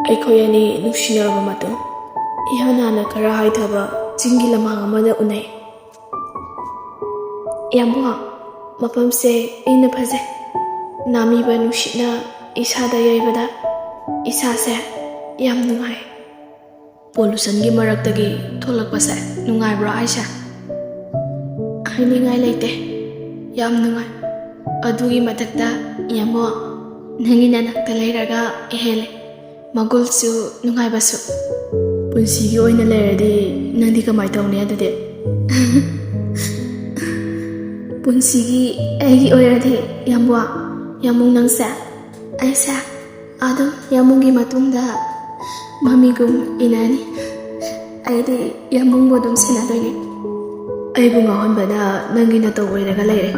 ꯑꯩꯈꯣꯏ ꯑꯅꯤ ꯅꯨꯡꯁꯤꯅꯔꯕ ꯃꯇꯨꯡ ꯏꯍꯥꯟ ꯍꯥꯟꯅ ꯈꯔ ꯍꯥꯏꯊꯕ ꯆꯤꯡꯒꯤ ꯂꯝꯍꯥꯡ ꯑꯃꯗ ꯎꯅꯩ꯫ ꯏꯌꯥꯝꯕ, ꯃꯐꯝꯁꯦ ꯏꯪꯅ ꯐꯖꯩ꯫ ꯅꯥꯃꯤꯕ ꯅꯨꯡꯁꯤꯠꯅ ꯏꯁꯥꯗ ꯌꯩꯕꯗ ꯏꯁꯥꯁꯦ ꯌꯥꯝ ꯅꯨꯡꯉꯥꯏ꯫ ꯄꯣꯂꯨꯁꯟꯒꯤ ꯃꯔꯛꯇꯒꯤ ꯊꯣꯛꯂꯛꯄꯁꯦ ꯅꯨꯡꯉꯥꯏꯕ꯭ꯔꯣ ꯍꯥꯏꯁꯦ? ꯍꯥꯏꯅꯤꯡꯉꯥꯏ ꯂꯩꯇꯦ, ꯌꯥꯝ ꯅꯨꯡꯉꯥꯏ꯫ ꯑꯗꯨꯒꯤ ꯃꯊꯛꯇ ꯏꯌꯥꯝꯕ, ꯅꯪꯒꯤ ꯅꯅꯥꯛꯇ ꯂꯩꯔꯒ ꯍꯦꯜꯂꯦ ꯃꯒꯨꯜꯁꯨ ꯅꯨꯡꯉꯥꯏꯕꯁꯨ꯫ ꯄꯨꯟꯁꯤꯒꯤ ꯑꯣꯏꯅ ꯂꯩꯔꯗꯤ ꯅꯪꯗꯤ ꯀꯃꯥꯏ ꯇꯧꯅꯤ ꯑꯗꯨꯗꯤ? ꯄꯨꯟꯁꯤꯒꯤ ꯑꯩꯒꯤ ꯑꯣꯏꯔꯗꯤ ꯏꯌꯥꯝꯕ, ꯌꯥꯝꯕꯨꯡ ꯅꯪꯁꯦ ꯑꯩꯁꯦ ꯑꯗꯨꯝ ꯌꯥꯝꯕꯨꯡꯒꯤ ꯃꯇꯨꯡꯗ ꯃꯃꯤꯒꯨꯝ ꯏꯟꯅꯅꯤ꯫ ꯑꯩꯗꯤ ꯌꯥꯝꯕꯨꯡꯕꯨ ꯑꯗꯨꯝ ꯁꯦꯟꯅꯗꯣꯏꯅꯤ꯫ ꯑꯩꯕꯨ ꯉꯥꯎꯍꯟꯕꯅ ꯅꯪꯒꯤ ꯅꯇꯧ ꯑꯣꯏꯔꯒ ꯂꯩꯔꯦ꯫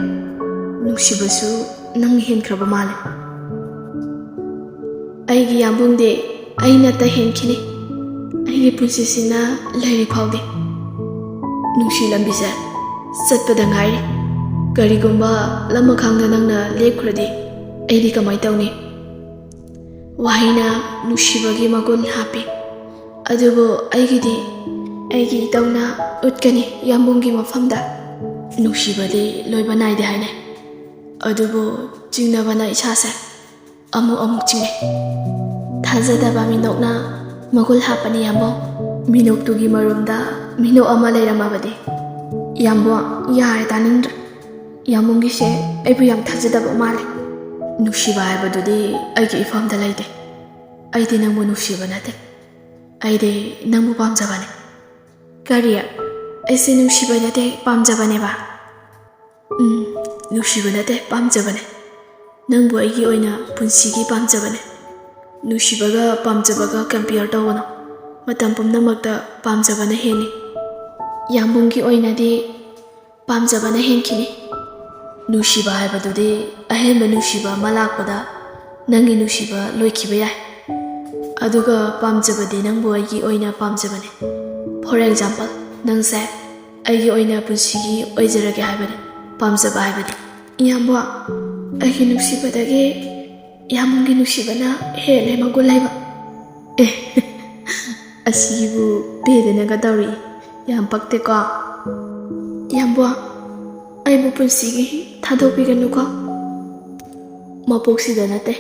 ꯅꯨꯡꯁꯤꯕꯁꯨ ꯅꯪ ꯍꯦꯟꯈ꯭ꯔꯕ ꯃꯥꯜꯂꯦ꯫ ꯑꯩꯒꯤ ꯌꯥꯝꯕꯨꯡꯗꯤ ꯑꯩꯅꯇ ꯍꯦꯟꯈꯤꯅꯤ, ꯑꯩꯒꯤ ꯄꯨꯟꯁꯤꯁꯤꯅ ꯂꯩꯔꯤ ꯐꯥꯎꯗꯤ꯫ ꯅꯨꯡꯁꯤ ꯂꯝꯕꯤꯁꯦ ꯆꯠꯄꯗ ꯉꯥꯏꯔꯤ꯫ ꯀꯔꯤꯒꯨꯝꯕ ꯂꯃꯈꯥꯡꯗ ꯅꯪꯅ ꯂꯦꯞꯈ꯭ꯔꯗꯤ ꯑꯩꯗꯤ ꯀꯃꯥꯏ ꯇꯧꯅꯤ? ꯋꯥꯍꯩꯅ ꯅꯨꯡꯁꯤꯕꯒꯤ ꯃꯒꯨꯟ ꯍꯥꯞꯄꯤ, ꯑꯗꯨꯕꯨ ꯑꯩꯒꯤꯗꯤ ꯑꯩꯒꯤ ꯏꯇꯧꯅ ꯎꯠꯀꯅꯤ ꯌꯥꯝꯕꯨꯡꯒꯤ ꯃꯐꯝꯗ꯫ ꯅꯨꯡꯁꯤꯕꯗꯤ ꯂꯣꯏꯕ ꯅꯥꯏꯗꯦ ꯍꯥꯏꯅꯩ, ꯑꯗꯨꯕꯨ ꯆꯤꯡꯅꯕꯅ ꯏꯁꯥꯁꯦ ꯑꯃꯨꯛ ꯆꯤꯡꯅꯩ꯫ ꯊꯥꯖꯗꯕ ꯃꯤꯅꯣꯛꯅ ꯃꯒꯨꯜ ꯍꯥꯞꯄꯅꯤ ꯌꯥꯝꯕꯨꯡ꯫ ꯃꯤꯅꯣꯛꯇꯨꯒꯤ ꯃꯔꯨꯝꯗ ꯃꯤꯅꯣꯛ ꯑꯃ ꯂꯩꯔꯝꯃꯕꯗꯤ ꯌꯥꯝꯕꯨꯡ ꯌꯥꯔꯦ, ꯇꯥꯅꯤꯡꯗ꯭ꯔꯦ꯫ ꯌꯥꯝꯕꯨꯡꯒꯤꯁꯦ ꯑꯩꯕꯨ ꯌꯥꯝ ꯊꯥꯖꯗꯕ ꯃꯥꯜꯂꯦ꯫ ꯅꯨꯡꯁꯤꯕ ꯍꯥꯏꯕꯗꯨꯗꯤ ꯑꯩꯒꯤ ꯏꯐꯝꯗ ꯂꯩꯇꯦ꯫ ꯑꯩꯗꯤ ꯅꯪꯕꯨ ꯅꯨꯡꯁꯤꯕ ꯅꯠꯇꯦ, ꯑꯩꯗꯤ ꯅꯪꯕు ꯄꯥꯝꯖꯕꯅꯦ꯫ ꯀꯔꯤ? ꯑꯩꯁꯦ ꯅꯨꯡꯁꯤꯕ ꯅꯠꯇꯦ ꯄꯥꯝꯖꯕꯅꯦꯕ? ꯅꯨꯡꯁꯤꯕ ꯅꯠꯇꯦ ꯄꯥꯝꯖꯕꯅꯦ꯫ ꯅꯪꯕꯨ ꯑꯩꯒꯤ ꯑꯣꯏꯅ ꯄꯨꯟꯁꯤꯒꯤ ꯄꯥꯝꯖꯕꯅꯦ꯫ ꯅꯨꯡꯁꯤꯕꯒ ꯄꯥꯝꯖꯕꯒ ꯀꯝꯄꯤꯌꯔ ꯇꯧꯒꯅꯨ, ꯃꯇꯝ ꯄꯨꯝꯅꯃꯛꯇ ꯄꯥꯝꯖꯕꯅ ꯍꯦꯜꯂꯤ꯫ ꯌꯥꯝꯕꯨꯡꯒꯤ ꯑꯣꯏꯅꯗꯤ ꯄꯥꯝꯖꯕꯅ ꯍꯦꯟꯈꯤꯅꯤ꯫ ꯅꯨꯡꯁꯤꯕ ꯍꯥꯏꯕꯗꯨꯗꯤ ꯑꯍꯦꯟꯕ ꯅꯨꯡꯁꯤꯕ ꯑꯃ ꯂꯥꯛꯄꯗ ꯅꯪꯒꯤ ꯅꯨꯡꯁꯤꯕ ꯂꯣꯏꯈꯤꯕ ꯌꯥꯏ, ꯑꯗꯨꯒ ꯄꯥꯝꯖꯕꯗꯤ ꯅꯪꯕꯨ ꯑꯩꯒꯤ ꯑꯣꯏꯅ ꯄꯥꯝꯖꯕꯅꯦ꯫ ꯐꯣꯔ ꯑꯦꯛꯖꯥꯝꯄꯜ, ꯅꯪꯁꯦ ꯑꯩꯒꯤ ꯑꯣꯏꯅ ꯄꯨꯟꯁꯤꯒꯤ ꯑꯣꯏꯖꯔꯒꯦ ꯍꯥꯏꯕꯅꯤ ꯄꯥꯝꯖꯕ ꯍꯥꯏꯕꯗꯤ꯫ ꯏꯌꯥꯝꯕ, ꯑꯩꯒꯤ ꯅꯨꯡꯁꯤꯕꯗꯒꯤ ꯌꯥꯝꯕꯨꯡꯒꯤ ꯅꯨꯡꯁꯤꯕꯅ ꯍꯦꯜꯂꯦ ꯃꯒꯨꯟ ꯂꯩꯕ꯫ ꯑꯁꯤꯕꯨ ꯄꯦꯗꯅꯒ ꯇꯧꯔꯤ, ꯌꯥꯝ ꯄꯛꯇꯦꯀꯣ? ꯏꯌꯥꯝꯕ, ꯑꯩꯕꯨ ꯄꯨꯟꯁꯤꯒꯤ ꯊꯥꯗꯣꯛꯄꯤꯒꯅꯨꯀꯣ꯫ ꯃꯄꯣꯛꯁꯤꯗ ꯅꯠꯇꯦ,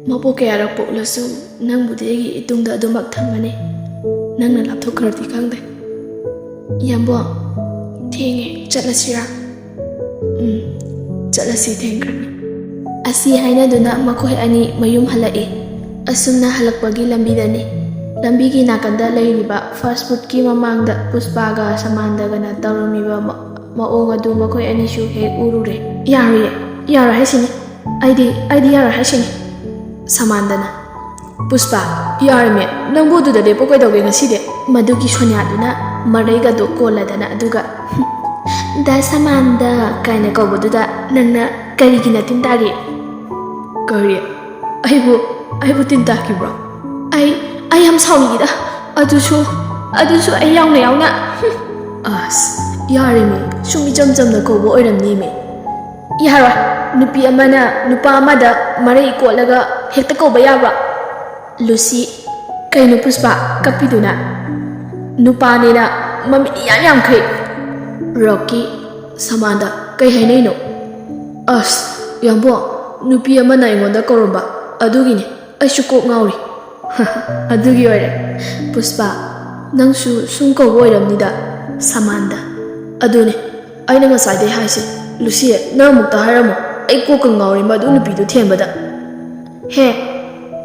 ꯃꯄꯣꯛ ꯀꯌꯥꯔꯛ ꯄꯣꯛꯂꯁꯨ ꯅꯪꯕꯨꯗꯤ ꯑꯩꯒꯤ ꯏꯇꯨꯡꯗ ꯑꯗꯨꯃꯛ ꯊꯝꯒꯅꯤ, ꯅꯪꯅ ꯂꯥꯞꯊꯣꯛꯈ꯭ꯔꯗꯤ ꯈꯪꯗꯦ꯫ ꯏꯌꯥꯝꯕ, ꯊꯦꯡꯉꯦ, ꯆꯠꯂꯁꯤꯔꯥ? ꯆꯠꯂꯁꯤ, ꯊꯦꯡꯈ꯭ꯔꯅꯤ꯫ ꯑꯁꯤ ꯍꯥꯏꯅꯗꯨꯅ ꯃꯈꯣꯏ ꯑꯅꯤ ꯃꯌꯨꯝ ꯍꯜꯂꯛꯏ꯫ ꯑꯁꯨꯝꯅ ꯍꯜꯂꯛꯄꯒꯤ ꯂꯝꯕꯤꯗꯅꯤ ꯂꯝꯕꯤꯒꯤ ꯅꯥꯀꯟꯗ ꯂꯩꯔꯤꯕ ꯐꯥꯁ ꯐꯨꯗꯀꯤ ꯃꯃꯥꯡꯗ ꯄꯨꯁꯄꯥꯒ ꯁꯃꯥꯟꯗꯒꯅ ꯇꯧꯔꯝꯃꯤꯕ ꯃꯑꯣꯡ ꯑꯗꯨ ꯃꯈꯣꯏ ꯑꯅꯤꯁꯨ ꯍꯦꯛ ꯎꯔꯨꯔꯦ꯫ ꯌꯥꯔꯣꯏꯌꯦ, ꯌꯥꯔꯣꯏ ꯍꯥꯏꯁꯤꯅꯤ, ꯑꯩꯗꯤ ꯌꯥꯔꯣꯏ ꯍꯥꯏꯁꯤꯅꯤ꯫ ꯁꯃꯥꯟꯗꯅ, ꯄꯨꯁꯄꯥ, ꯌꯥꯔꯝꯃꯦ, ꯅꯪꯕꯨ ꯑꯗꯨꯗ ꯂꯦꯞꯄꯨ ꯀꯩꯗꯧꯒꯦ ꯉꯁꯤꯗꯤ? ꯃꯗꯨꯒꯤ ꯁꯣꯅꯤꯌꯥꯗꯨꯅ ꯃꯔꯩꯒꯗꯣ ꯀꯣꯜꯂꯗꯅ ꯑꯗꯨꯒ ꯗꯥ ꯁꯃꯥꯟꯗ ꯀꯥꯏꯅ ꯀꯧꯕꯗꯨꯗ ꯅꯪꯅ ꯀꯔꯤꯒꯤ ꯅꯇꯤꯟ ꯇꯥꯔꯤ? ꯀꯔꯤ? ꯑꯩꯕꯨ ꯇꯤꯟ ꯇꯥꯈꯤꯕ꯭ꯔꯣ? ꯑꯩ ꯌꯥꯝ ꯁꯥꯎꯅꯤꯡꯉꯤꯗ, ꯑꯗꯨꯁꯨ ꯑꯩ ꯌꯥꯎꯅ꯫ ꯑꯁ, ꯌꯥꯔꯦꯃꯤ, ꯁꯨꯝ ꯏꯆꯝ ꯆꯝꯅ ꯀꯧꯕ ꯑꯣꯏꯔꯝꯅꯤꯃꯤ꯫ ꯌꯥꯔꯣꯏ, ꯅꯨꯄꯤ ꯑꯃꯅ ꯅꯨꯄꯥ ꯑꯃꯗ ꯃꯔꯩ ꯀꯣꯠꯂꯒ ꯍꯦꯛꯇ ꯀꯧꯕ ꯌꯥꯕ꯭ꯔꯣ? ꯂꯨꯁꯤ, ꯀꯩꯅꯣ ꯄꯨꯁꯄꯥ ꯀꯞꯄꯤꯗꯨꯅ? ꯅꯨꯄꯥꯅꯤꯅ ꯃꯃꯤꯠ ꯏꯌꯥꯝ ꯌꯥꯝꯈꯩ꯫ ꯔꯣꯀꯤ, ꯁꯃꯥꯟꯗ, ꯀꯩ ꯍꯥꯏꯅꯩꯅꯣ? ꯑꯁ, ꯌꯥꯝꯕꯣ, ꯅꯨꯄꯤ ꯑꯃꯅ ꯑꯩꯉꯣꯟꯗ ꯀꯧꯔꯝꯕ, ꯑꯗꯨꯒꯤꯅꯤ, ꯑꯩꯁꯨ ꯀꯣꯛ ꯉꯥꯎꯔꯤ꯫ ꯑꯗꯨꯒꯤ ꯑꯣꯏꯔꯦ꯫ ꯄꯨꯁꯄꯥ, ꯅꯪꯁꯨ ꯁꯨꯝ ꯀꯧꯕ ꯑꯣꯏꯔꯝꯅꯤꯗ꯫ ꯁꯃꯥꯟꯗ, ꯑꯗꯨꯅꯦ ꯑꯩꯅ ꯉꯁꯥꯏꯗꯩ ꯍꯥꯏꯁꯦ꯫ ꯂꯨꯁꯤ, ꯅꯪ ꯑꯃꯨꯛꯇ ꯍꯥꯏꯔꯝꯃꯣ, ꯑꯩ ꯀꯣꯛꯀ ꯉꯥꯎꯔꯤ ꯃꯗꯨ ꯅꯨꯄꯤꯗꯨ ꯊꯦꯝꯕꯗ꯫ ꯍꯦ,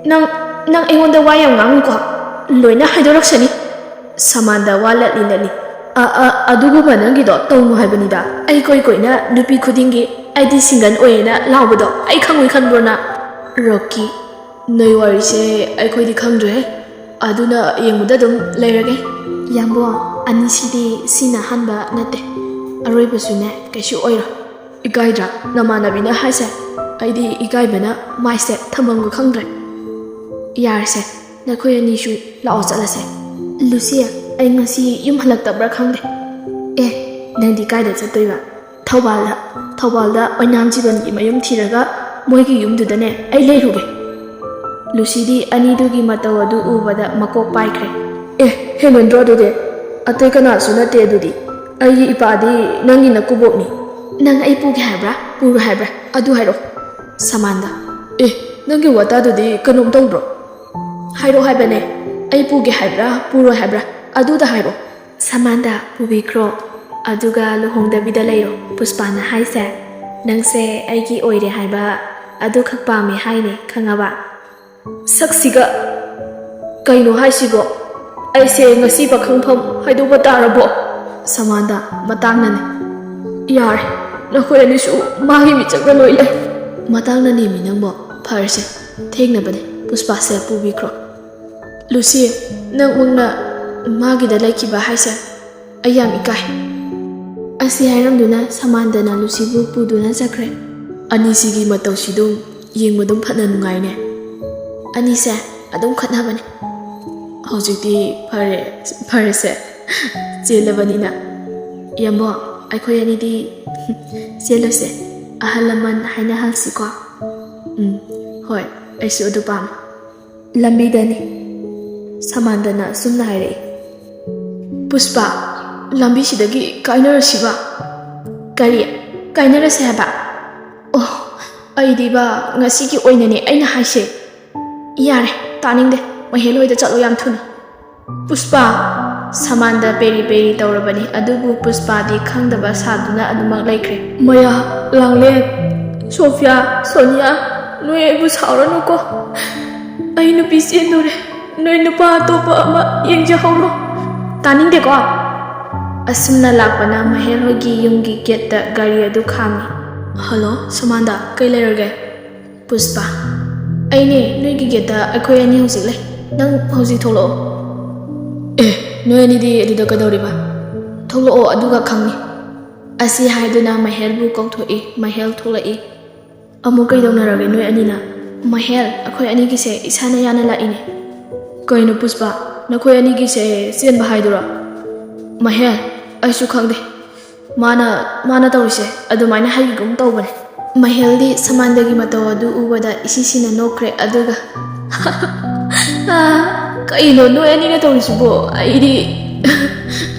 ꯅꯪ ꯑꯩꯉꯣꯟꯗ ꯋꯥ ꯌꯥꯝ ꯉꯥꯡꯉꯨꯀꯣ, ꯂꯣꯏꯅ ꯍꯥꯏꯗꯣꯔꯛꯁꯅꯤ꯫ ꯁꯃꯥꯟꯗ ꯋꯥ ꯂꯠꯂꯤ꯫ ꯑꯗꯨꯒꯨꯝꯕ ꯅꯪꯒꯤꯗꯣ ꯇꯧꯅꯨ ꯍꯥꯏꯕꯅꯤꯗ꯫ ꯑꯩ ꯀꯣꯏꯅ ꯅꯨꯄꯤ ꯈꯨꯗꯤꯡꯒꯤ ꯑꯩꯗꯤ ꯁꯤꯡꯒꯜ ꯑꯣꯏꯌꯦꯅ ꯂꯥꯎꯕꯗꯣ ꯑꯩ ꯈꯪꯉꯣꯏ ꯈꯟꯕ꯭ꯔꯣ ꯅꯪ? ꯔꯣꯀꯤ, ꯅꯣꯏ ꯋꯥꯔꯤꯁꯦ ꯑꯩꯈꯣꯏꯗꯤ ꯈꯪꯗ꯭ꯔꯦ, ꯑꯗꯨꯅ ꯌꯦꯡꯕꯗ ꯑꯗꯨꯝ ꯂꯩꯔꯒꯦ꯫ ꯌꯥꯝꯕꯣ, ꯑꯅꯤꯁꯤꯗꯤ ꯁꯤꯅ ꯑꯍꯥꯟꯕ ꯅꯠꯇꯦ, ꯑꯔꯣꯏꯕꯁꯨꯅꯦ ꯀꯩꯁꯨ ꯑꯣꯏꯔꯣꯏ꯫ ꯏꯀꯥꯏꯗ꯭ꯔꯥ ꯅꯃꯥꯟꯅꯕꯤꯅ ꯍꯥꯏꯁꯦ? ꯑꯩꯗꯤ ꯏꯀꯥꯏꯕꯅ ꯃꯥꯏꯁꯦ ꯊꯝꯐꯝꯒ ꯈꯪꯗ꯭ꯔꯦ꯫ ꯌꯥꯔꯁꯦ, ꯅꯈꯣꯏ ꯑꯅꯤꯁꯨ ꯂꯥꯛꯑꯣ ꯆꯠꯂꯁꯦ꯫ ꯂꯨꯁꯤ, ꯑꯩ ꯉꯁꯤ ꯌꯨꯝ ꯍꯜꯂꯛꯇꯕ꯭ꯔꯥ ꯈꯪꯗꯦ꯫ ꯅꯪꯗꯤ ꯀꯥꯏꯗ ꯆꯠꯇꯣꯏꯕ? ꯊꯧꯕꯥꯜꯗ ꯑꯣꯏꯅꯥꯝ ꯖꯤꯕꯟꯒꯤ ꯃꯌꯨꯝ ꯊꯤꯔꯒ ꯃꯣꯏꯒꯤ ꯌꯨꯝꯗꯨꯗꯅꯦ ꯑꯩ ꯂꯩꯔꯨꯒꯦ꯫ ꯂꯨꯁꯤꯗꯤ ꯑꯅꯤꯗꯨꯒꯤ ꯃꯇꯧ ꯑꯗꯨ ꯎꯕꯗ ꯃꯀꯣꯛ ꯄꯥꯏꯈ꯭ꯔꯦ꯫ ꯍꯦꯃꯟꯗ꯭ꯔꯣ ꯑꯗꯨꯗꯤ? ꯑꯇꯩ ꯀꯅꯥꯁꯨ ꯅꯠꯇꯦ ꯑꯗꯨꯗꯤ? ꯑꯩꯒꯤ ꯏꯄꯥꯗꯤ ꯅꯪꯒꯤ ꯅꯀꯨꯕꯣꯛꯅꯤ꯫ ꯅꯪ ꯑꯩ ꯄꯨꯒꯦ ꯍꯥꯏꯕ꯭ꯔꯥ ꯄꯨꯔꯣ ꯍꯥꯏꯕ꯭ꯔꯥ ꯑꯗꯨ ꯍꯥꯏꯔꯛꯑꯣ꯫ ꯁꯃꯥꯟꯗ: ꯅꯪꯒꯤ ꯋꯥꯇꯥꯗꯨꯗꯤ ꯀꯩꯅꯣꯝ ꯇꯧꯗ꯭ꯔꯣ? ꯍꯥꯏꯔꯛꯑꯣ ꯍꯥꯏꯕꯅꯦ꯫ ꯑꯩ ꯄꯨꯒꯦ ꯍꯥꯏꯕ꯭ꯔꯥ ꯄꯨꯔꯣ ꯍꯥꯏꯕ꯭ꯔꯥ ꯑꯗꯨꯗ ꯍꯥꯏꯔꯛꯑꯣ꯫ ꯁꯃꯥꯟꯗ: ꯄꯨꯕꯤꯈ꯭ꯔꯣ ꯑꯗꯨꯒ ꯂꯨꯍꯣꯡꯗꯕꯤꯗ ꯂꯩꯔꯣ꯫ ꯄꯨꯁꯄꯥꯅ ꯍꯥꯏꯁꯦ ꯅꯪꯁꯦ ꯑꯩꯒꯤ ꯑꯣꯏꯔꯦ ꯍꯥꯏꯕ ꯑꯗꯨꯈꯛ ꯄꯥꯝꯃꯦ ꯍꯥꯏꯅꯦ ꯈꯪꯉꯕ? ꯁꯛꯁꯤꯒ ꯀꯩꯅꯣ ꯍꯥꯏꯁꯤꯕꯣ? ꯑꯩꯁꯦ ꯉꯁꯤ ꯄꯥꯈꯪꯐꯝ ꯍꯥꯏꯗꯣꯛꯄ ꯇꯥꯔꯕꯣ? ꯁꯃꯥꯟꯗ: ꯃꯇꯥꯡꯅꯅꯦ꯫ ꯌꯥꯔꯦ, ꯅꯈꯣꯏ ꯑꯅꯤꯁꯨ ꯃꯥꯒꯤ ꯃꯤꯆꯪꯗ ꯂꯣꯏ ꯂꯩ꯫ ꯃꯇꯥꯡꯅꯅꯦꯃꯤ ꯅꯪꯕꯣ꯫ ꯐꯔꯁꯦ, ꯊꯦꯡꯅꯕꯅꯦ꯫ ꯄꯨꯁꯄꯥꯁꯦ ꯄꯨꯕꯤꯈ꯭ꯔꯣ꯫ ꯂꯨꯁꯤ, ꯅꯪꯃꯛꯅ ꯃꯥꯒꯤꯗ ꯂꯩꯈꯤꯕ ꯍꯥꯏꯁꯦ ꯑꯩ ꯌꯥꯝ ꯏꯀꯥꯏ꯫ ꯑꯁꯤ ꯍꯥꯏꯔꯝꯗꯨꯅ ꯁꯃꯥꯟꯗꯅ ꯂꯨꯁꯤꯕꯨ ꯄꯨꯗꯨꯅ ꯆꯠꯈ꯭ꯔꯦ꯫ ꯑꯅꯤꯁꯤꯒꯤ ꯃꯇꯧꯁꯤꯗꯨꯝ ꯌꯦꯡꯕꯗꯨꯝ ꯐꯅ ꯅꯨꯡꯉꯥꯏꯅꯦ꯫ ꯑꯅꯤꯁꯦ ꯑꯗꯨꯝ ꯈꯠꯅꯕꯅꯦ꯫ ꯍꯧꯖꯤꯛꯇꯤ ꯐꯔꯦꯁꯦ ꯆꯦꯜꯂꯕꯅꯤꯅ꯫ ꯌꯥꯝꯕꯣ, ꯑꯩꯈꯣꯏ ꯑꯅꯤꯗꯤ ꯆꯦꯜꯂꯁꯦ, ꯑꯍꯜ ꯂꯃꯟ ꯍꯥꯏꯅꯍꯜꯁꯤꯀꯣ꯫ ꯍꯣꯏ, ꯑꯩꯁꯨ ꯑꯗꯨ ꯄꯥꯝꯃꯦ꯫ ꯂꯝꯕꯤꯗꯅꯤ ꯁꯃꯥꯟꯗꯅ ꯁꯨꯝꯅ ꯍꯥꯏꯔꯛꯏ꯫ ꯄꯨꯁꯄꯥ, ꯂꯝꯕꯤꯁꯤꯗꯒꯤ ꯀꯥꯏꯅꯔꯁꯤꯕ? ꯀꯔꯤ ꯀꯥꯏꯅꯔꯁꯦ ꯍꯥꯏꯕ? ꯑꯩꯗꯤꯕ ꯉꯁꯤꯒꯤ ꯑꯣꯏꯅꯅꯦ ꯑꯩꯅ ꯍꯥꯏꯁꯦ꯫ ꯌꯥꯔꯦ, ꯇꯥꯅꯤꯡꯗꯦ, ꯃꯍꯦꯜ ꯍꯣꯏꯗ ꯆꯠꯂꯣ ꯌꯥꯝ ꯊꯨꯅ꯫ ꯄꯨꯁꯄꯥ! ꯁꯃꯥꯟꯗ ꯄꯦꯔꯤ ꯄꯦꯔꯤ ꯇꯧꯔꯕꯅꯤ, ꯑꯗꯨꯕꯨ ꯄꯨꯁꯄꯥꯗꯤ ꯈꯪꯗꯕ ꯁꯥꯗꯨꯅ ꯑꯗꯨꯃꯛ ꯂꯩꯈ꯭ꯔꯦ꯫ ꯃꯌꯥ, ꯂꯥꯡꯂꯦꯟ, ꯁꯣꯐꯤꯌꯥ, ꯁꯣꯅꯤꯌꯥ, ꯅꯣꯏ ꯑꯩꯕꯨ ꯁꯥꯎꯔꯅꯨꯀꯣ꯫ ꯑꯩ ꯅꯨꯄꯤ ꯆꯦꯟꯗꯣꯔꯦ, ꯅꯣꯏ ꯅꯨꯄꯥ ꯑꯇꯣꯞꯄ ꯑꯃ ꯌꯦꯡꯖꯍꯧꯔꯣ꯫ ꯇꯥꯅꯤꯡꯗꯦꯀꯣ꯫ ꯑꯁꯨꯝꯅ ꯂꯥꯛꯄꯅ ꯃꯍꯦꯜ ꯍꯣꯏꯒꯤ ꯌꯨꯝꯒꯤ ꯒꯦꯠꯇ ꯒꯥꯔꯤ ꯑꯗꯨ ꯈꯥꯝꯃꯤ꯫ ꯍꯜꯂꯣ ꯁꯃꯥꯟꯗ, ꯀꯩ ꯂꯩꯔꯒꯦ? ꯄꯨꯁꯄꯥ: ꯑꯩꯅꯦ ꯅꯣꯏꯒꯤ ꯒꯦꯠꯇ ꯑꯩꯈꯣꯏ ꯑꯅꯤ ꯍꯧꯖꯤꯛ ꯂꯩ, ꯅꯪ ꯍꯧꯖꯤꯛ ꯊꯣꯛꯂꯛꯑꯣ꯫ ꯅꯣꯏ ꯑꯅꯤꯗꯤ ꯑꯗꯨꯗ ꯀꯩꯗꯧꯔꯤꯕ? ꯊꯣꯛꯂꯛꯑꯣ ꯑꯗꯨꯒ ꯈꯪꯅꯤ꯫ ꯑꯁꯤ ꯍꯥꯏꯗꯨꯅ ꯃꯍꯦꯜꯕꯨ ꯀꯧꯊꯣꯛꯏ꯫ ꯃꯍꯦꯜ ꯊꯣꯛꯂꯛꯏ꯫ ꯑꯃꯨꯛ ꯀꯩꯗꯧꯅꯔꯒꯦ ꯅꯣꯏ ꯑꯅꯤꯅ? ꯃꯍꯦꯜ, ꯑꯩꯈꯣꯏ ꯑꯅꯤꯒꯤꯁꯦ ꯏꯁꯥꯅ ꯌꯥꯅ ꯂꯥꯛꯏꯅꯦ꯫ ꯀꯩꯅꯣ ꯄꯨꯁꯄꯥ, ꯅꯈꯣꯏ ꯑꯅꯤꯒꯤꯁꯦ ꯆꯦꯟꯕ ꯍꯥꯏꯗꯨꯔꯣ? ꯃꯍꯦꯜ, ꯑꯩꯁꯨ ꯈꯪꯗꯦ, ꯃꯥꯅ ꯇꯧꯔꯤꯁꯦ ꯑꯗꯨꯃꯥꯏꯅ ꯍꯩꯒꯨꯝ ꯇꯧꯕꯅꯦ꯫ ꯃꯍꯦꯜꯗꯤ ꯁꯃꯥꯟꯗꯒꯤ ꯃꯇꯧ ꯑꯗꯨ ꯎꯕꯗ ꯏꯁꯤꯁꯤꯅ ꯅꯣꯛꯈ꯭ꯔꯦ, ꯑꯗꯨꯒ ꯀꯩꯅꯣ ꯅꯣꯏ ꯑꯅꯤꯅ ꯇꯧꯔꯤꯁꯤꯕꯣ?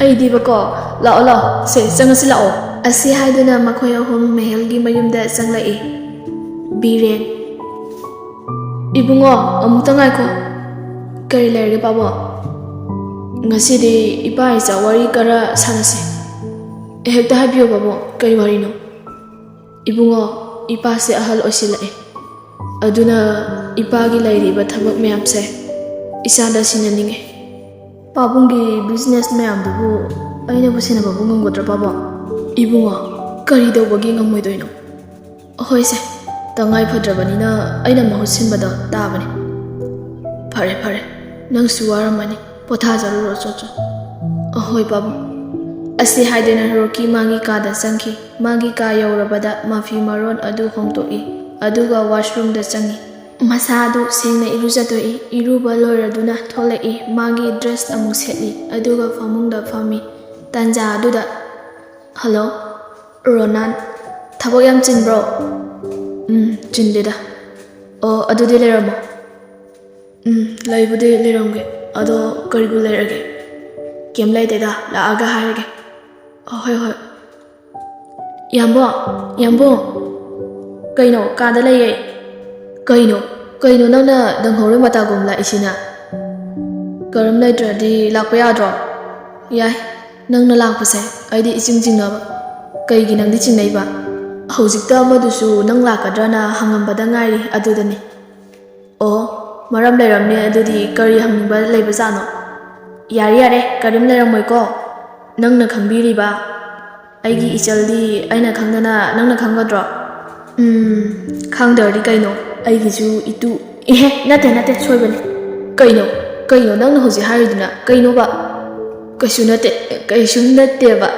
ꯑꯩꯗꯤꯕꯀꯣ, ꯂꯥꯛꯑꯣ ꯁꯦ ꯆꯪꯉꯁꯤ ꯂꯥꯛꯑꯣ꯫ ꯑꯁꯤ ꯍꯥꯏꯗꯨꯅ ꯃꯈꯣꯏ ꯑꯍꯨꯝ ꯃꯍꯦꯜꯒꯤ ꯃꯌꯨꯝꯗ ꯆꯪꯂꯛꯏ꯫ ꯕꯤꯔꯦꯟ: ꯏꯕꯨꯡꯉꯣ, ꯑꯃꯨꯛꯇ ꯉꯥꯏꯈꯣ꯫ ꯀꯔꯤ ꯂꯩꯔꯒꯦ ꯄꯥꯕꯣ? ꯉꯁꯤꯗꯤ ꯏꯄꯥ ꯏꯆꯥ ꯋꯥꯔꯤ ꯈꯔ ꯁꯥꯟꯅꯁꯤ꯫ ꯍꯦꯛꯇ ꯍꯥꯏꯕꯤꯌꯣ ꯕꯥꯕꯣ, ꯀꯔꯤ ꯋꯥꯔꯤꯅꯣ? ꯏꯕꯨꯡꯉꯣ, ꯏꯄꯥꯁꯦ ꯑꯍꯜ ꯑꯣꯏꯁꯤꯜꯂꯛꯑꯦ, ꯑꯗꯨꯅ ꯏꯄꯥꯒꯤ ꯂꯩꯔꯤꯕ ꯊꯕꯛ ꯃꯌꯥꯝꯁꯦ ꯏꯆꯥꯗ ꯁꯤꯟꯅꯅꯤꯡꯉꯦ꯫ ꯄꯥꯕꯨꯡꯒꯤ ꯕꯤꯖꯤꯅꯦꯁ ꯃꯌꯥꯝꯗꯨꯕꯨ ꯑꯩꯅꯕꯨ ꯁꯦꯟꯅꯕꯕꯨ ꯉꯝꯒꯗ꯭ꯔꯥ ꯄꯥꯕꯣ? ꯏꯕꯨꯡꯉꯣ, ꯀꯔꯤ ꯇꯧꯕꯒꯤ ꯉꯝꯃꯣꯏꯗꯣꯏꯅꯣ? ꯍꯣꯏꯁꯦ, ꯇꯉꯥꯏ ꯐꯗ꯭ꯔꯕꯅꯤꯅ ꯑꯩꯅ ꯃꯍꯨꯠ ꯁꯤꯟꯕꯗ ꯇꯥꯕꯅꯤ꯫ ꯐꯔꯦ, ꯅꯪꯁꯨ ꯋꯥꯔꯝꯃꯅꯤ, ꯄꯣꯊꯥꯖꯔꯨꯔꯣ ꯆꯣ꯫ ꯍꯣꯏ ꯄꯥꯕꯨꯡ꯫ ꯑꯁꯤ ꯍꯥꯏꯗꯨꯅ ꯔꯣꯀꯤ ꯃꯥꯒꯤ ꯀꯥꯗ ꯆꯪꯈꯤ꯫ ꯃꯥꯒꯤ ꯀꯥ ꯌꯧꯔꯕꯗ ꯃꯐꯤ ꯃꯔꯣꯟ ꯑꯗꯨ ꯍꯣꯡꯗꯣꯛꯏ, ꯑꯗꯨꯒ ꯋꯥꯁꯔꯨꯝꯗ ꯆꯪꯉꯤ꯫ ꯃꯁꯥ ꯑꯗꯨ ꯁꯦꯡꯅ ꯏꯔꯨꯖꯊꯣꯛꯏ꯫ ꯏꯔꯨꯕ ꯂꯣꯏꯔꯗꯨꯅ ꯊꯣꯛꯂꯛꯏ꯫ ꯃꯥꯒꯤ ꯗ꯭ꯔꯦꯁ ꯑꯃꯨꯛ ꯁꯦꯠꯂꯤ, ꯑꯗꯨꯒ ꯐꯃꯨꯡꯗ ꯐꯝꯃꯤ꯫ ꯇꯥꯟꯖꯥ ꯑꯗꯨꯗ: ꯍꯜꯂꯣ ꯔꯣꯅꯥꯟ, ꯊꯕꯛ ꯌꯥꯝ ꯆꯤꯟꯕ꯭ꯔꯣ? ꯆꯤꯟꯗꯦꯗ꯫ ꯑꯗꯨꯗꯤ ꯂꯩꯔꯝꯃꯣ꯫ ꯂꯩꯕꯨꯗꯤ ꯂꯩꯔꯝꯒꯦ, ꯑꯗꯣ ꯀꯔꯤꯕꯨ ꯂꯩꯔꯒꯦ? ꯀꯦꯝ ꯂꯩꯇꯦꯗ, ꯂꯥꯛꯑꯒ ꯍꯥꯏꯔꯒꯦ꯫ ꯍꯣꯏ꯫ ꯌꯥꯝꯕꯣ, ꯀꯩꯅꯣ? ꯀꯥꯗ ꯂꯩꯌꯦ꯫ ꯀꯩꯅꯣ ꯅꯪꯅ ꯗꯪꯍꯧꯔꯣꯏ ꯃꯇꯥꯒꯨꯝ ꯂꯥꯛꯏꯁꯤꯅ? ꯀꯔꯝ ꯂꯩꯇ꯭ꯔꯗꯤ ꯂꯥꯛꯄ ꯌꯥꯗ꯭ꯔꯣ? ꯌꯥꯏ, ꯅꯪꯅ ꯂꯥꯛꯄꯁꯦ ꯑꯩꯗꯤ ꯏꯆꯤꯡ ꯆꯤꯡꯅꯕ꯫ ꯀꯩꯒꯤ ꯅꯪꯗꯤ ꯆꯤꯡꯅꯩꯕ? ꯍꯧꯖꯤꯛꯇ ꯑꯃꯗꯨꯁꯨ ꯅꯪ ꯂꯥꯛꯀꯗ꯭ꯔꯅ ꯍꯪꯉꯝꯕꯗ ꯉꯥꯏꯔꯤ, ꯑꯗꯨꯗꯅꯤ꯫ ꯃꯔꯝ ꯂꯩꯔꯝꯅꯤ, ꯑꯗꯨꯗꯤ ꯀꯔꯤ ꯍꯪꯅꯤꯡꯕ ꯂꯩꯕꯖꯥꯠꯅꯣ? ꯌꯥꯔꯦ, ꯀꯔꯤꯝ ꯂꯩꯔꯝꯃꯣꯏꯀꯣ? ꯅꯪꯅ ꯈꯪꯕꯤꯔꯤꯕ ꯑꯩꯒꯤ ꯏꯆꯜꯗꯤ ꯑꯩꯅ ꯈꯪꯗꯅ ꯅꯪꯅ ꯈꯪꯒꯗ꯭ꯔꯣ? ꯈꯪꯗ꯭ꯔꯗꯤ ꯀꯩꯅꯣ, ꯑꯩꯒꯤꯁꯨ ꯏꯇꯨ꯫ ꯅꯠꯇꯦ, ꯁꯣꯏꯕꯅꯤ꯫ ꯀꯩꯅꯣ ꯅꯪꯅ ꯍꯧꯖꯤꯛ ꯍꯥꯏꯔꯤꯗꯨꯅ? ꯀꯩꯅꯣꯕ? ꯀꯩꯁꯨ ꯅꯠꯇꯦꯕ꯫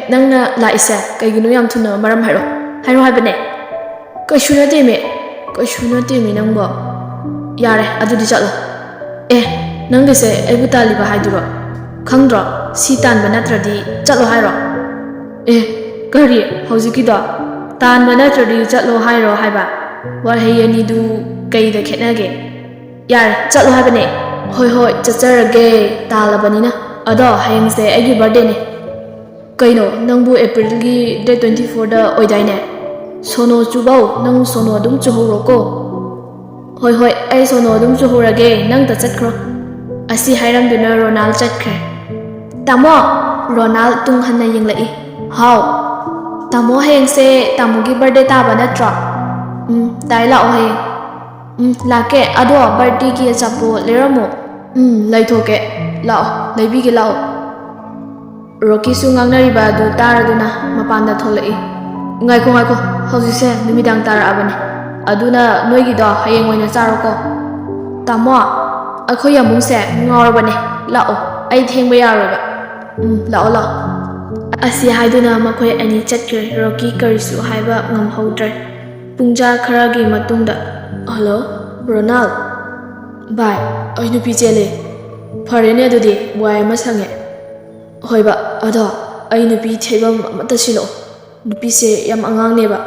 ꯅꯪꯅ ꯂꯥꯛꯏꯁꯦ ꯀꯩꯒꯤꯅꯣ? ꯌꯥꯝ ꯊꯨꯅ ꯃꯔꯝ ꯍꯥꯏꯔꯣ ꯍꯥꯏꯕꯅꯦ꯫ ꯀꯩꯁꯨ ꯅꯠꯇꯦꯃꯤ ꯅꯪꯕꯣ꯫ ꯌꯥꯔꯦ, ꯑꯗꯨꯗꯤ ꯆꯠꯂꯣ꯫ ꯅꯪꯒꯤꯁꯦ ꯑꯩꯕꯨ ꯇꯥꯜꯂꯤꯕ ꯍꯥꯏꯗꯨꯔꯣ? ꯈꯪꯗ꯭ꯔꯣ, ꯁꯤ ꯇꯥꯟꯕ ꯅꯠꯇ꯭ꯔꯗꯤ ꯆꯠꯂꯣ ꯍꯥꯏꯔꯣ? ꯀꯔꯤ ꯍꯧꯖꯤꯛꯀꯤꯗꯣ? ꯇꯥꯟꯕ ꯅꯠꯇ꯭ꯔꯗꯤ ꯆꯠꯂꯣ ꯍꯥꯏꯔꯣ ꯍꯥꯏꯕ? ꯋꯥꯍꯩ ꯑꯅꯤꯗꯨ ꯀꯩꯗ ꯈꯦꯠꯅꯒꯦ? ꯌꯥꯔꯦ ꯆꯠꯂꯣ ꯍꯥꯏꯕꯅꯦ. ꯍꯣꯏ ꯍꯣꯏ ꯆꯠꯆꯔꯒꯦ ꯇꯥꯜꯂꯕꯅꯤꯅ. ꯑꯗꯣ ꯍꯌꯦꯡꯁꯦ ꯑꯩꯒꯤ ꯕꯥꯔꯗꯦꯅꯦ. ꯀꯩꯅꯣ ꯅꯪꯕꯨ ꯑꯦꯄ꯭ꯔꯤꯜꯒꯤ ꯗꯦꯠ 24ꯗ ꯑꯣꯏꯗꯥꯏꯅꯦ? ꯁꯣꯅꯣ ꯆꯨꯕꯧ ꯅꯪ ꯁꯣꯅꯣ ꯑꯗꯨꯝ ꯆꯨꯍꯧꯔꯣꯀꯣ. ꯍꯣꯏ ꯍꯣꯏ ꯑꯩ ꯁꯣꯅꯣ ꯑꯗꯨꯝ ꯆꯨꯍꯧꯔꯒꯦ ꯅꯪꯇ ꯆꯠꯈ꯭ꯔꯣ. ꯑꯁꯤ ꯍꯥꯏꯔꯝꯗꯨꯅ ꯔꯣꯅꯥꯜ ꯆꯠꯈ꯭ꯔꯦ. ꯇꯥꯃꯣ! ꯔꯣꯅꯥꯜ ꯇꯨꯡ ꯍꯟꯅ ꯌꯦꯡꯂꯛꯏ. ꯍꯥꯎ? ꯇꯥꯃꯣ ꯍꯌꯦꯡꯁꯦ ꯇꯥꯃꯣꯒꯤ ꯕꯥꯔꯗꯦ ꯇꯥꯕ ꯅꯠꯇ꯭ꯔꯣ? ꯇꯥꯏ ꯂꯥꯛꯑꯣ ꯍꯌꯦꯡ. ꯂꯥꯛꯀꯦ. ꯑꯗꯣ ꯕꯥꯔꯗꯦꯒꯤ ꯑꯆꯥꯄꯣꯠ ꯂꯩꯔꯝꯃꯣ. ꯂꯩꯊꯣꯛꯀꯦ. ꯂꯥꯛꯑꯣ ꯂꯩꯕꯤꯒꯦ ꯂꯥꯛꯑꯣ. ꯔꯣꯀꯤꯁꯨ ꯉꯥꯡꯅꯔꯤꯕ ꯑꯗꯨ ꯇꯥꯔꯗꯨꯅ ꯃꯄꯥꯟꯗ ꯊꯣꯛꯂꯛꯏ. ꯉꯥꯏꯈꯣ ꯍꯧꯖꯤꯛꯁꯦ ꯅꯨꯃꯤꯗꯥꯡ ꯇꯥꯔꯛꯑꯕꯅꯦ. ꯑꯗꯨꯅ ꯅꯣꯏꯒꯤꯗꯣ ꯍꯌꯦꯡ ꯑꯣꯏꯅ ꯆꯥꯔꯣꯀꯣ. ꯇꯥꯃꯣ ꯑꯩꯈꯣꯏ ꯌꯥꯝꯕꯨꯡꯁꯦ ꯉꯥꯎꯔꯕꯅꯦ. ꯂꯥꯛꯑꯣ ꯑꯩ ꯊꯦꯡꯕ ꯌꯥꯔꯣꯏꯕ. ꯂꯥꯛꯑꯣ. ꯑꯁꯤ ꯍꯥꯏꯗꯨꯅ ꯃꯈꯣꯏ ꯑꯅꯤ ꯆꯠꯈ꯭ꯔꯦ. ꯔꯣꯀꯤ ꯀꯔꯤꯁꯨ ꯍꯥꯏꯕ ꯉꯝꯍꯧꯗ꯭ꯔꯦ. ꯄꯨꯡꯖꯥ ꯈꯔꯒꯤ ꯃꯇꯨꯡꯗ ꯍꯜꯂꯣ ꯔꯣꯅꯥꯜ? ꯚꯥꯏ ꯑꯩ ꯅꯨꯄꯤ ꯆꯦꯜꯂꯦ. ꯐꯔꯦꯅꯦ ꯑꯗꯨꯗꯤ ꯋꯥꯏ ꯑꯃ ꯁꯪꯉꯦ. ꯍꯣꯏꯕ ꯑꯗꯣ ꯑꯩ ꯅꯨꯄꯤ ꯊꯩꯐꯝ ꯑꯃꯠꯇ ꯁꯤꯜꯂꯛꯑꯣ. ꯅꯨꯄꯤꯁꯦ ꯌꯥꯝ ꯑꯉꯥꯡꯅꯦꯕ.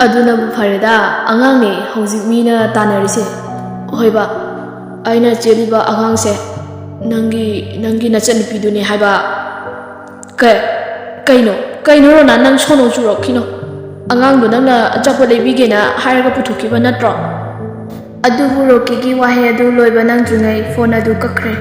ꯑꯗꯨꯅꯕꯨ ꯐꯔꯦꯗ. ꯑꯉꯥꯡꯅꯦ ꯍꯧꯖꯤꯛ ꯃꯤꯅ ꯇꯥꯟꯅꯔꯤꯁꯦ. ꯍꯣꯏꯕ ꯑꯩꯅ ꯆꯦꯜꯂꯤꯕ ꯑꯉꯥꯡꯁꯦ ꯅꯪꯒꯤ ꯅꯆꯟꯅꯨꯄꯤꯗꯨꯅꯦ ꯍꯥꯏꯕ. ꯀꯩꯅꯣ ꯔꯣꯅꯥꯜ ꯅꯪ ꯁꯣꯅꯣ ꯆꯨꯔꯛꯈꯤꯅꯣ. ꯑꯉꯥꯡꯗꯣ ꯅꯪꯅ ꯑꯆꯥꯄꯣꯠ ꯂꯩꯕꯤꯒꯦꯅ ꯍꯥꯏꯔꯒ ꯄꯨꯊꯣꯛꯈꯤꯕ ꯅꯠꯇ꯭ꯔꯣ? ꯑꯗꯨꯕꯨ ꯔꯣꯀꯤꯒꯤ ꯋꯥꯍꯩ ꯑꯗꯨ ꯂꯣꯏꯕ ꯅꯪꯗ꯭ꯔꯤꯉꯩ ꯐꯣꯟ ꯑꯗꯨ ꯀꯛꯈ꯭ꯔꯦ꯫